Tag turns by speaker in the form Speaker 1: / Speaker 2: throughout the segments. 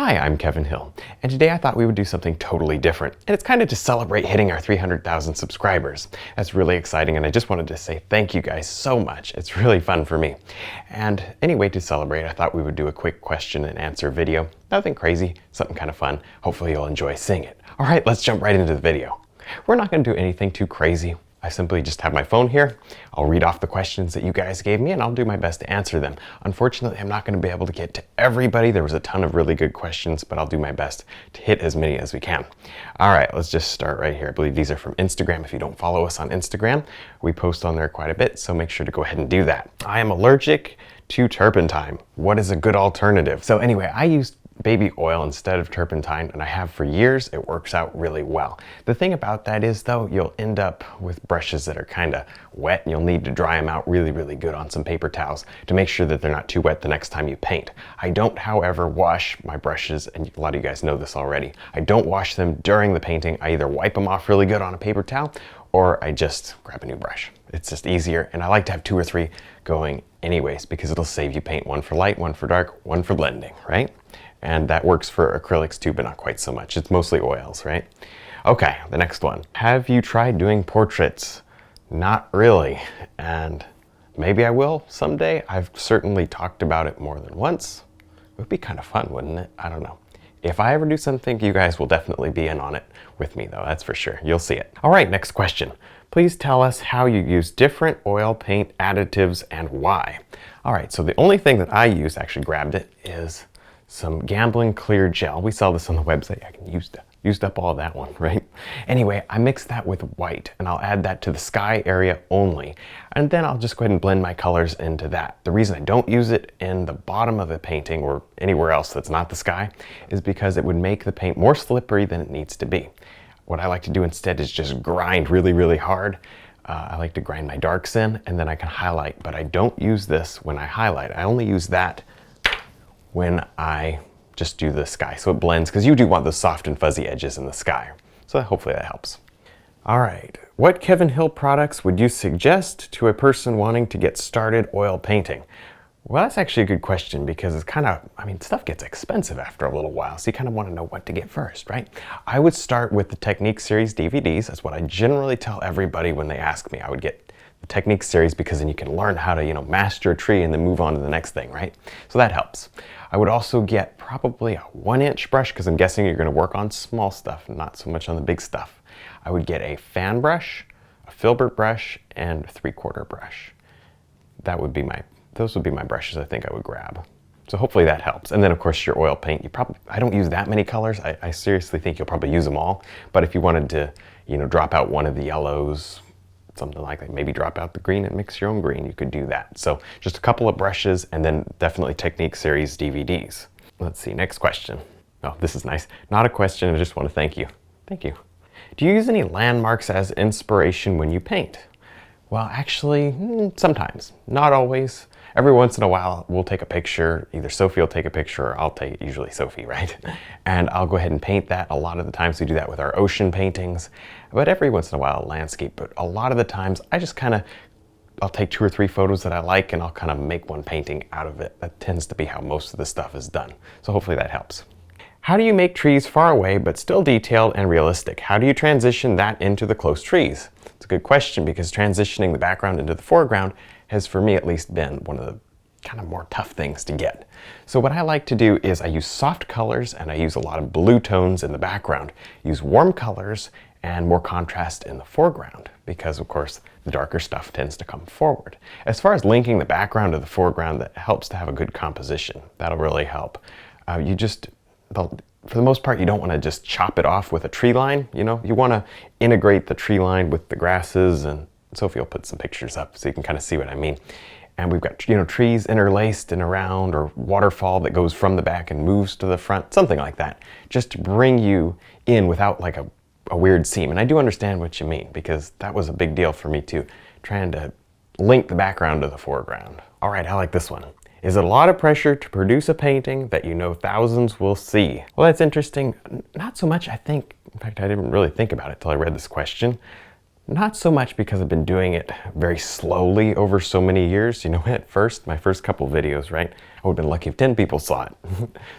Speaker 1: Hi, I'm Kevin Hill, and today I thought we would do something totally different, and it's kind of to celebrate hitting our 300,000 subscribers. That's really exciting, and I just wanted to say thank you guys so much. It's really fun for me. And anyway, to celebrate, I thought we would do a quick question and answer video. Nothing crazy, something kind of fun. Hopefully you'll enjoy seeing it. All right, let's jump right into the video. We're not going to do anything too crazy. I simply just have my phone here. I'll read off the questions that you guys gave me and I'll do my best to answer them. Unfortunately, I'm not going to be able to get to everybody. There was a ton of really good questions, but I'll do my best to hit as many as we can. All right, let's just start right here. I believe these are from Instagram. If you don't follow us on Instagram, we post on there quite a bit, so make sure to go ahead and do that. I am allergic to turpentine. What is a good alternative? So anyway, I use baby oil instead of turpentine, and I have for years. It works out really well. The thing about that is though, you'll end up with brushes that are kind of wet and you'll need to dry them out really, really good on some paper towels to make sure that they're not too wet the next time you paint. I don't, however, wash my brushes, and a lot of you guys know this already. I don't wash them during the painting. I either wipe them off really good on a paper towel or I just grab a new brush. It's just easier, and I like to have 2 or 3 going anyways because it'll save you paint. One for light, one for dark, one for blending, right? And that works for acrylics too, but not quite so much. It's mostly oils, right? Okay, the next one. Have you tried doing portraits? Not really, and maybe I will someday. I've certainly talked about it more than once. It would be kind of fun, wouldn't it? I don't know. If I ever do something, you guys will definitely be in on it with me though, that's for sure. You'll see it. All right, next question. Please tell us how you use different oil paint additives and why. All right, so the only thing that I use, actually grabbed it, is some Gambling Clear Gel. We sell this on the website. I can used up all of that one, right? Anyway, I mix that with white and I'll add that to the sky area only. And then I'll just go ahead and blend my colors into that. The reason I don't use it in the bottom of the painting or anywhere else that's not the sky is because it would make the paint more slippery than it needs to be. What I like to do instead is just grind really, really hard. I like to grind my darks in and then I can highlight, but I don't use this when I highlight. I only use that when I just do the sky, so it blends, because you do want those soft and fuzzy edges in the sky. So hopefully that helps. All right, what Kevin Hill products would you suggest to a person wanting to get started oil painting? Well, that's actually a good question because it's kind of, stuff gets expensive after a little while, so you kind of want to know what to get first, right? I would start with the Technique series DVDs. That's what I generally tell everybody when they ask me. I would get the Technique series because then you can learn how to, master a tree and then move on to the next thing, right? So that helps. I would also get probably a 1-inch brush because I'm guessing you're going to work on small stuff, not so much on the big stuff. I would get a fan brush, a filbert brush, and a 3/4 brush. Those would be my brushes I think I would grab. So hopefully that helps. And then of course your oil paint, I don't use that many colors. I seriously think you'll probably use them all. But if you wanted to, drop out one of the yellows, something like that, maybe drop out the green and mix your own green, you could do that. So just a couple of brushes and then definitely Technique series DVDs. Let's see, next question. Oh, this is nice. Not a question, I just want to thank you. Thank you. Do you use any landmarks as inspiration when you paint? Well, actually, sometimes, not always. Every once in a while, we'll take a picture. Either Sophie will take a picture or I'll take, usually Sophie, right? And I'll go ahead and paint that. A lot of the times we do that with our ocean paintings, but every once in a while, landscape. But a lot of the times, I just I'll take 2 or 3 photos that I like and I'll kind of make one painting out of it. That tends to be how most of the stuff is done. So hopefully that helps. How do you make trees far away but still detailed and realistic? How do you transition that into the close trees? It's a good question because transitioning the background into the foreground has, for me at least, been one of the kind of more tough things to get. So what I like to do is I use soft colors and I use a lot of blue tones in the background. Use warm colors and more contrast in the foreground because, of course, the darker stuff tends to come forward. As far as linking the background to the foreground, that helps to have a good composition. That'll really help. For the most part, you don't want to just chop it off with a tree line. You want to integrate the tree line with the grasses, and Sophie will put some pictures up so you can kind of see what I mean. And we've got, trees interlaced and around, or waterfall that goes from the back and moves to the front, something like that, just to bring you in without like a weird seam. And I do understand what you mean because that was a big deal for me too, trying to link the background to the foreground. All right, I like this one. Is it a lot of pressure to produce a painting that thousands will see? Well, that's interesting. Not so much, I think. In fact, I didn't really think about it till I read this question. Not so much because I've been doing it very slowly over so many years. You know, at first, my first couple videos, right, I would have been lucky if 10 people saw it.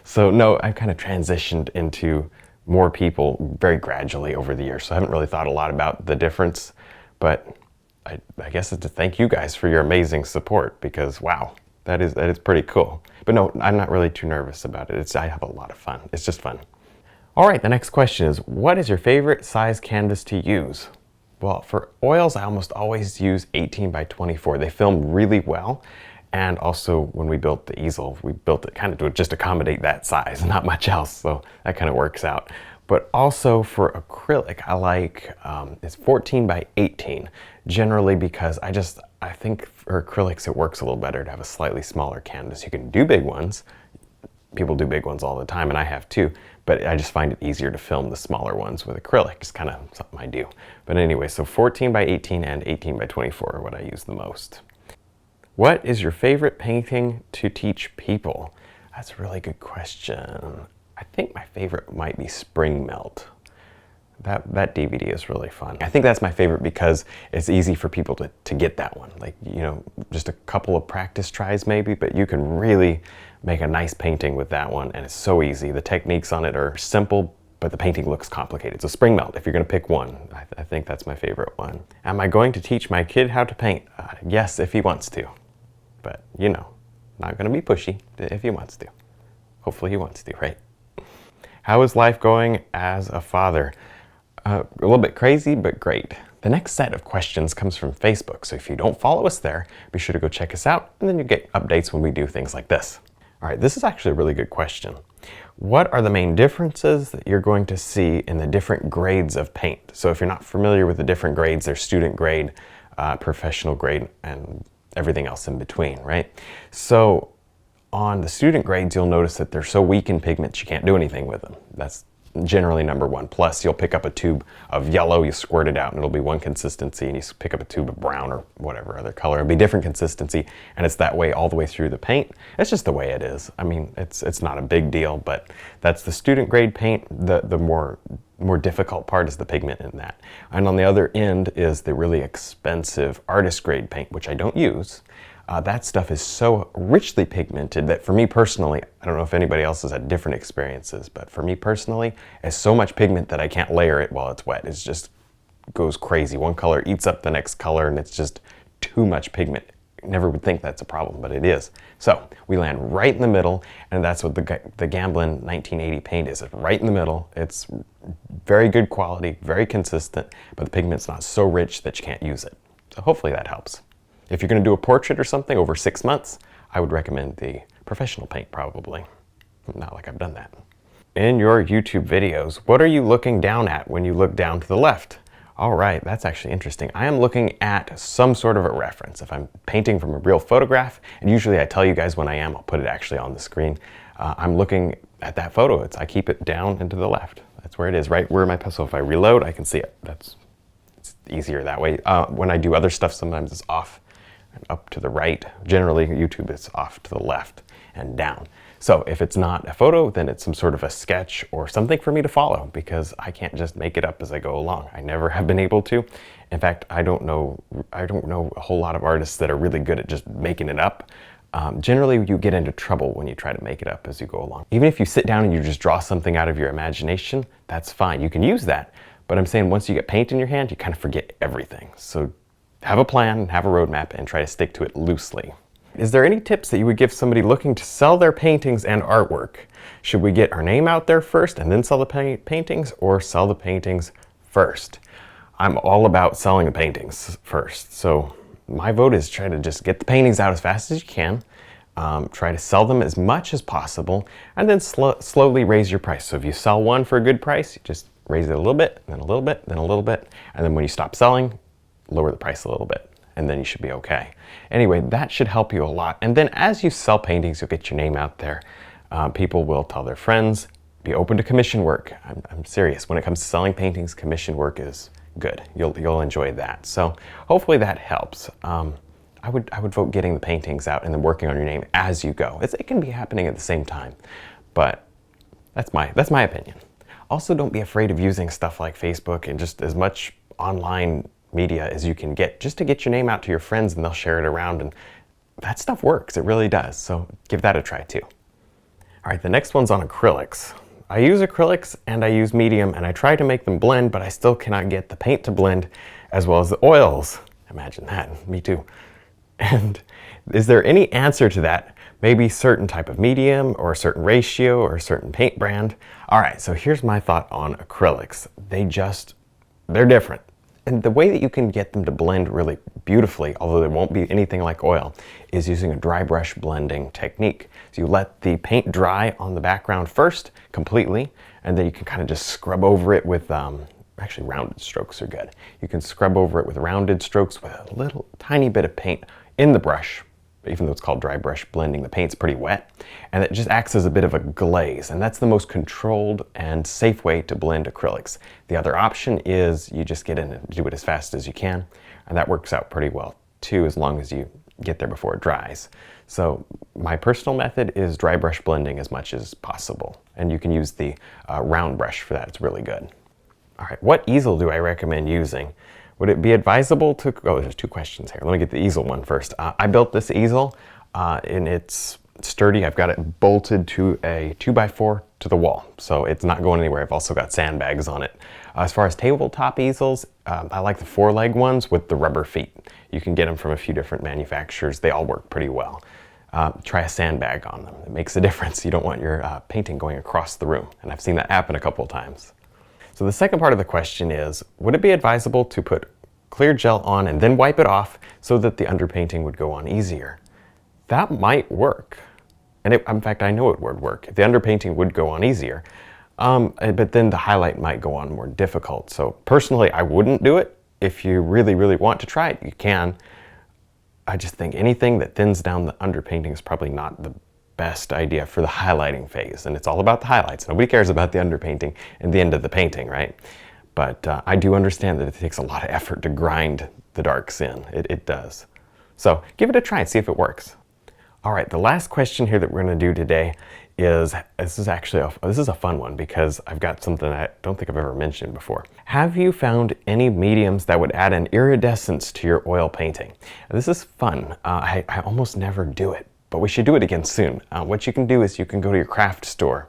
Speaker 1: So no, I've kind of transitioned into more people very gradually over the years. So I haven't really thought a lot about the difference, but I guess it's to thank you guys for your amazing support, because wow, that is pretty cool. But no, I'm not really too nervous about it. I have a lot of fun. It's just fun. All right, the next question is, what is your favorite size canvas to use? Well, for oils, I almost always use 18 by 24. They film really well. And also when we built the easel, we built it kind of to just accommodate that size, not much else. So that kind of works out. But also for acrylic, I like, it's 14 by 18, generally because I think for acrylics, it works a little better to have a slightly smaller canvas. You can do big ones. People do big ones all the time, and I have too, but I just find it easier to film the smaller ones with acrylic. It's kind of something I do. But anyway, so 14 by 18 and 18 by 24 are what I use the most. What is your favorite painting to teach people? That's a really good question. I think my favorite might be Spring Melt. That DVD is really fun. I think that's my favorite because it's easy for people to get that one. Like, you know, just a couple of practice tries maybe, but you can really make a nice painting with that one, and it's so easy. The techniques on it are simple, but the painting looks complicated. So Spring Melt, if you're gonna pick one, I think that's my favorite one. Am I going to teach my kid how to paint? Yes, if he wants to, but you know, not gonna be pushy if he wants to. Hopefully he wants to, right? How is life going as a father? A little bit crazy, but great. The next set of questions comes from Facebook, so if you don't follow us there, be sure to go check us out, and then you get updates when we do things like this. All right, this is actually a really good question. What are the main differences that you're going to see in the different grades of paint? So if you're not familiar with the different grades, there's student grade, professional grade, and everything else in between, right? So on the student grades, you'll notice that they're so weak in pigments, you can't do anything with them. That's generally number one. Plus, you'll pick up a tube of yellow, you squirt it out, and it'll be one consistency, and you pick up a tube of brown or whatever other color, it'll be different consistency, and it's that way all the way through the paint. It's just the way it is. I mean, it's not a big deal, but that's the student grade paint. The more difficult part is the pigment in that. And on the other end is the really expensive artist grade paint, which I don't use. That stuff is so richly pigmented that for me personally, I don't know if anybody else has had different experiences, but for me personally, it's so much pigment that I can't layer it while it's wet. It just goes crazy. One color eats up the next color, and it's just too much pigment. Never would think that's a problem, but it is. So we land right in the middle, and that's what the Gamblin 1980 paint is. It's right in the middle. It's very good quality, very consistent, but the pigment's not so rich that you can't use it. So hopefully that helps. If you're going to do a portrait or something over 6 months, I would recommend the professional paint probably. Not like I've done that. In your YouTube videos, what are you looking down at when you look down to the left? All right, that's actually interesting. I am looking at some sort of a reference. If I'm painting from a real photograph, and usually I tell you guys when I am, I'll put it actually on the screen. I'm looking at that photo. I keep it down and to the left. That's where it is, right where my pencil. If I reload, I can see it. It's easier that way. When I do other stuff, sometimes it's off and up to the right. Generally, YouTube is off to the left and down. So if it's not a photo, then it's some sort of a sketch or something for me to follow, because I can't just make it up as I go along. I never have been able to. In fact, I don't know a whole lot of artists that are really good at just making it up. Generally, you get into trouble when you try to make it up as you go along. Even if you sit down and you just draw something out of your imagination, that's fine. You can use that. But I'm saying once you get paint in your hand, you kind of forget everything. So have a plan, have a roadmap, and try to stick to it loosely. Is there any tips that you would give somebody looking to sell their paintings and artwork? Should we get our name out there first and then sell the paintings, or sell the paintings first? I'm all about selling the paintings first. So my vote is try to just get the paintings out as fast as you can, try to sell them as much as possible, and then slowly raise your price. So if you sell one for a good price, you just raise it a little bit, then a little bit, then a little bit, and then when you stop selling, lower the price a little bit, and then you should be okay. Anyway, that should help you a lot. And then as you sell paintings, you'll get your name out there. People will tell their friends. Be open to commission work. I'm serious. When it comes to selling paintings, commission work is good. You'll enjoy that. So hopefully that helps. I would vote getting the paintings out and then working on your name as you go. It can be happening at the same time, but that's my opinion. Also, don't be afraid of using stuff like Facebook and just as much online media as you can get, just to get your name out to your friends and they'll share it around, and that stuff works, it really does. So give that a try too. All right, the next one's on acrylics. I use acrylics and I use medium and I try to make them blend, but I still cannot get the paint to blend as well as the oils. Imagine that, me too. And is there any answer to that? Maybe certain type of medium or a certain ratio or a certain paint brand? All right, so here's my thought on acrylics. They're different. And the way that you can get them to blend really beautifully, although they won't be anything like oil, is using a dry brush blending technique. So you let the paint dry on the background first, completely, and then you can kind of just scrub over it with, actually rounded strokes are good. You can scrub over it with rounded strokes with a little tiny bit of paint in the brush. Even though it's called dry brush blending, the paint's pretty wet, and it just acts as a bit of a glaze, and that's the most controlled and safe way to blend acrylics. The other option is you just get in and do it as fast as you can, and that works out pretty well too, as long as you get there before it dries. So my personal method is dry brush blending as much as possible, and you can use the round brush for that. It's really good. All right, what easel do I recommend using? Would it be advisable to, oh, there's two questions here. Let me get the easel one first. I built this easel and it's sturdy. I've got it bolted to a 2x4 to the wall, so it's not going anywhere. I've also got sandbags on it. As far as tabletop easels, I like the 4-leg ones with the rubber feet. You can get them from a few different manufacturers. They all work pretty well. Try a sandbag on them. It makes a difference. You don't want your painting going across the room, and I've seen that happen a couple of times. So the second part of the question is, would it be advisable to put clear gel on and then wipe it off so that the underpainting would go on easier? That might work. And in fact, I know it would work. The underpainting would go on easier, but then the highlight might go on more difficult. So personally, I wouldn't do it. If you really, really want to try it, you can. I just think anything that thins down the underpainting is probably not the best idea for the highlighting phase, and it's all about the highlights. Nobody cares about the underpainting and the end of the painting, right? But I do understand that it takes a lot of effort to grind the darks in. It does. So give it a try and see if it works. All right, the last question here that we're going to do today is, this is a fun one because I've got something I don't think I've ever mentioned before. Have you found any mediums that would add an iridescence to your oil painting? This is fun. I almost never do it, but we should do it again soon. What you can do is you can go to your craft store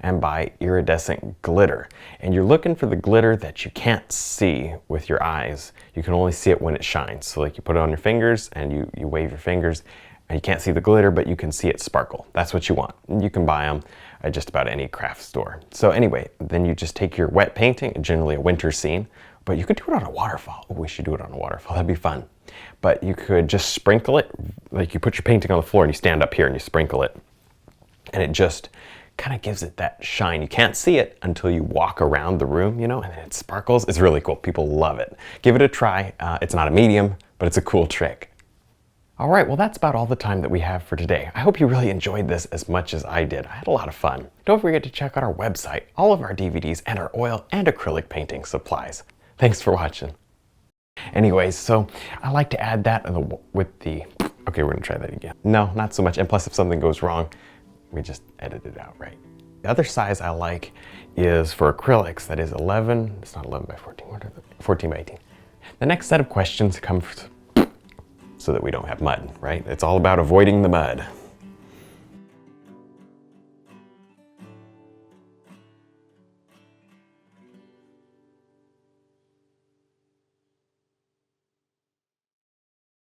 Speaker 1: and buy iridescent glitter. And you're looking for the glitter that you can't see with your eyes. You can only see it when it shines. So like you put it on your fingers and you wave your fingers and you can't see the glitter, but you can see it sparkle. That's what you want. And you can buy them at just about any craft store. So anyway, then you just take your wet painting, generally a winter scene, but you could do it on a waterfall. Oh, we should do it on a waterfall, that'd be fun. But you could just sprinkle it, like you put your painting on the floor and you stand up here and you sprinkle it. And it just kind of gives it that shine. You can't see it until you walk around the room, you know, and then it sparkles. It's really cool. People love it. Give it a try. It's not a medium, but it's a cool trick. All right, well, that's about all the time that we have for today. I hope you really enjoyed this as much as I did. I had a lot of fun. Don't forget to check out our website, all of our DVDs, and our oil and acrylic painting supplies. Thanks for watching. Anyways, so I like to add that with the, okay, we're gonna try that again. No, not so much. And plus, if something goes wrong, we just edit it out, right? The other size I like is for acrylics, that is 11, it's not 11 by 14, what are they? 14 by 18. The next set of questions comes so that we don't have mud, right? It's all about avoiding the mud.